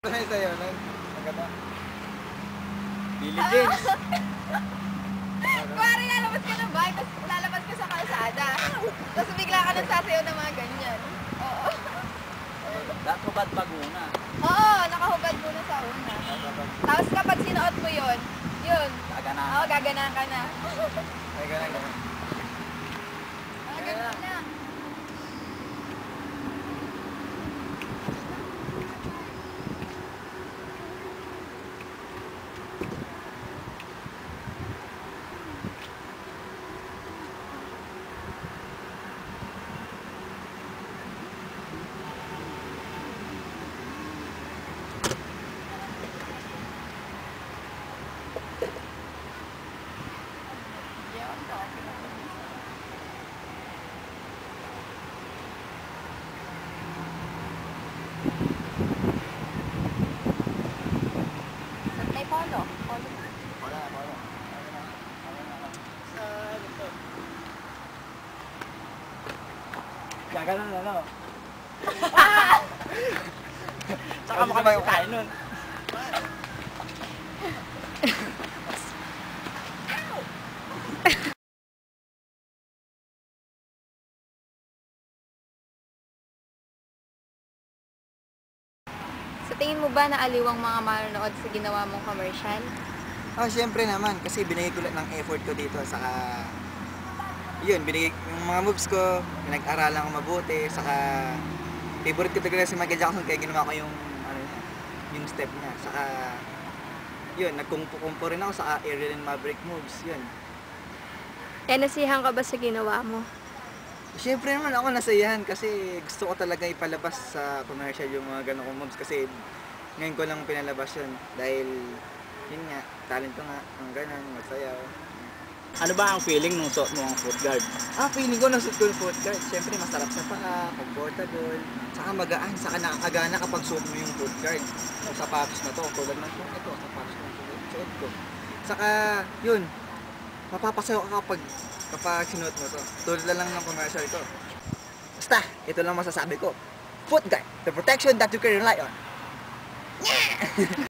Ano yung sa'yo nun? Maganda. Billie Jeans. Kuwari lalabas ka ng bahay, tapos lalabas ka sa kalsada. Tapos bigla ka nang sasayaw ng mga ganyan. Oo. Dapat hubad pag muna. Oo, nakahubad muna sa una. Tapos kapag sinuot mo yun, Gagana. oo, gaganahan ka na. Ay, ganun. Ganun na. May polo. Polo na. Wala. Gaganon na, no? Saka mo kami kain nun. Sa tingin mo ba naaliw ang mga manonood sa ginawa mong commercial? Siyempre naman, kasi binigay ko lang ng effort ko dito, saka yun, binigay yung mga moves ko, pinag-aralan ko mabuti, saka favorite ko talaga si Michael Jackson kaya ginawa ko yung yung step niya, saka yun, nagkumpo rin ako sa Ariel and Maverick moves, yun. Eh, nasiyahan ka ba sa ginawa mo? Siyempre naman ako nasayahan kasi gusto ko talaga ipalabas sa commercial yung mga ganong moves kasi ngayon ko lang pinalabas yun dahil yun nga, talent ko nga, ang ganon, magsayaw. Ano ba ang feeling nung suot mo ang foot guard? Feeling ko nasuot ko yung foot guard. Siyempre masarap sa paa, comfortable, saka magaan, saka nakakagana kapag suot mo yung foot guard. Yung sapatos na to, tulad ng ito, sapatos na suot ko. Saka yun, mapapasayo ka kapag sinuot mo to. Tulad na lang ng commercial ko. Basta, ito lang masasabi ko. Foot guard, the protection that you can rely on.